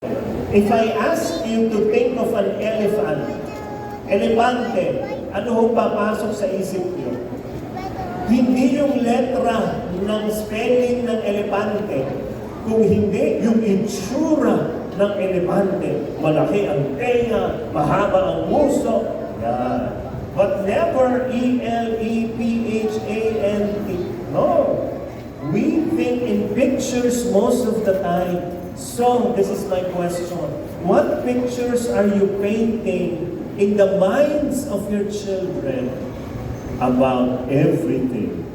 If I ask you to think of an elephant, elepante, ano ho papasok sa isip niyo? Hindi yung letra ng spelling ng elepante, kung hindi yung itsura ng elepante. Malaki ang tenga, mahaba ang muso. Yan. But never E-L-E-P-H-A-N-T. No. We think in pictures most of the time. So, this is my question. What pictures are you painting in the minds of your children about everything?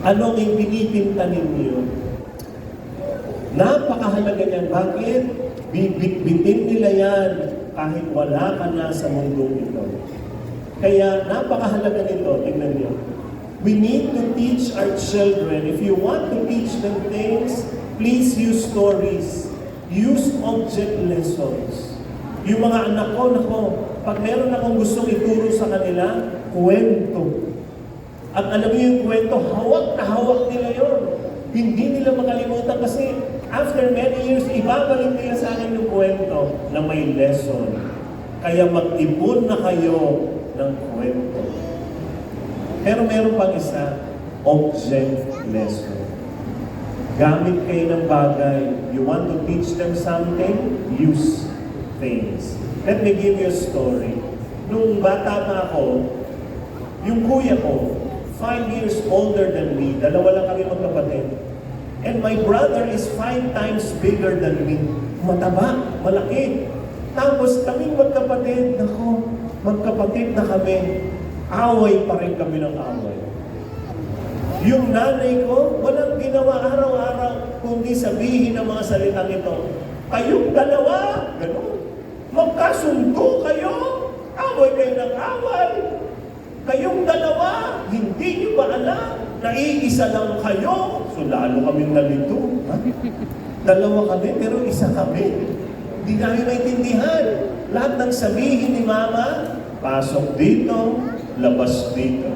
Anong ipinipinta ninyo? Napakahalaga niyan. Bakit? Bibit-bitin nila yan kahit wala ka na sa mundong ito. Kaya napakahalaga nito. Tingnan niyo. We need to teach our children. If you want to teach them things, please use stories. Use object lessons. Yung mga anak ko, pag meron akong gustong ituro sa kanila, kwento. At alam niyo yung kwento, hawak na hawak nila yon. Hindi nila makalimutan kasi after many years, ibabalik nila sa akin yung kwento na may lesson. Kaya mag-ipon na kayo ng kwento. Pero meron pang isa, object lesson. Gamit kayo ng bagay. You want to teach them something? Use things. Let me give you a story. Nung bata pa ako, yung kuya ko, 5 years older than me, dalawa lang kami magkapatid. And my brother is 5 times bigger than me. Mataba, malaki. Tapos kaming magkapatid, nako, magkapatid na kami. Away pa rin kami ng away. Yung nanay ko, walang ginawa araw-araw kundi sabihin ng mga salitang ito, kayong dalawa, gano'n, magkasundo kayo, away kayo ng away. Kayong dalawa, hindi nyo ba alam, naiisa lang kayo. So lalo kaming nalito. Ha? Dalawa kami, pero isa kami. Hindi namin maintindihan. Lahat ng sabihin ni Mama, pasok dito, labas dito.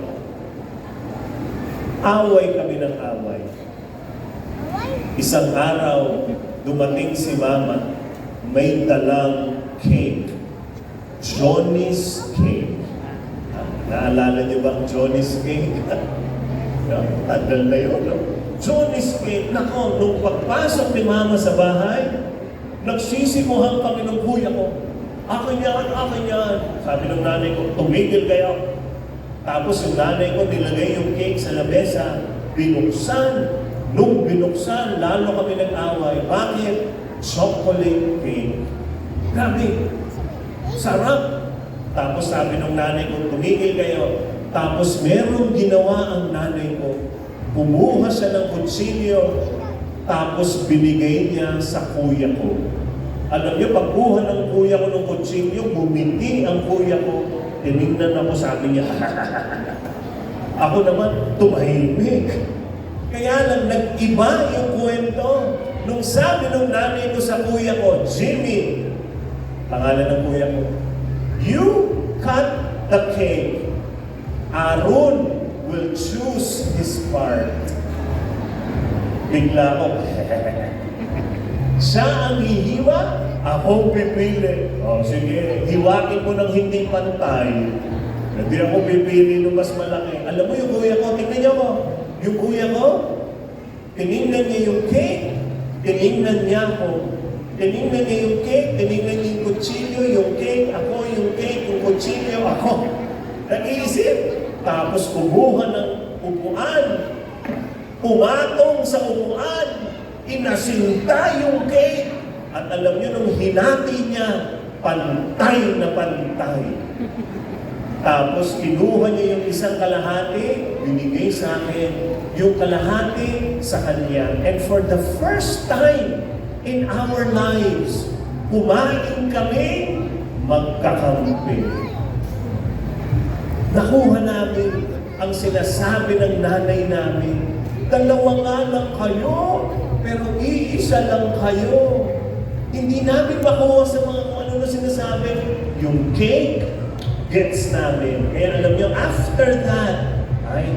Away kami ng away. Isang araw, dumating si Mama, may dalang cake. Johnny's cake. Naalala niyo ba ang Johnny's cake? Tagal na yun. No? Johnny's cake. Nako, nung pagpasok ni Mama sa bahay, nagsisimuhan kami ng kuya ko. Akin yan, akin yan. Sabi ng nanay ko, tumigil kayo. Tapos yung nanay ko nilagay yung cake sa lamesa, binuksan. Nung binuksan, lalo kami nag-away. Bakit? Chocolate cake. Grabe. Sarap. Tapos sabi ng nanay ko, tumigil kayo. Tapos merong ginawa ang nanay ko. Kumuha siya ng kutsilyo, tapos binigay niya sa kuya ko. Alam niyo, pagkuha ng kuya ko ng kutsilyo, bumiti ang kuya ko. Tinignan ako, sabi niya, ako naman, tumahimik. Kaya lang, nag-iba yung kwento. Nung sabi ng nanay ko sa kuya ko, Jimmy, pangalan ng kuya ko, you cut the cake. Aaron will choose his part. Bigla ako, siya ang hihiwa, ako pipili. O sige, hiwakin ko ng hindi pantay. Hindi ako pipili ng mas malaki. Alam mo yung kuya ko, tingnan niyo ko. Yung kuya ko, tinignan niya yung cake, tinignan niya ako. Tinignan niya yung cake, tinignan niya yung kutsilyo, yung cake, ako, yung cake, yung kutsilyo, ako. Nag-iisip. Tapos kumuha ng upuan. Pumatong sa upuan. Inasinta yung cake. At alam niyo, nung hinati niya, pantay na pantay. Tapos kinuha niya yung isang kalahati, binigay sa akin. Yung kalahati sa kanya. And for the first time in our lives, kumain kami, magkakampi. Nakuha namin ang sinasabi ng nanay namin. Dalawa nga lang kayo, pero iisa lang kayo. Hindi namin makuha sa mga kung ano na sinasabi. Yung cake, gets namin. Kaya alam niyo, after that, ay,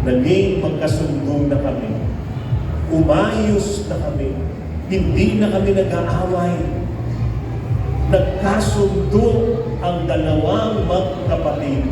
naging magkasundo na kami. Umayos na kami. Hindi na kami nag-aaway. Nagkasundo ang dalawang magkapatid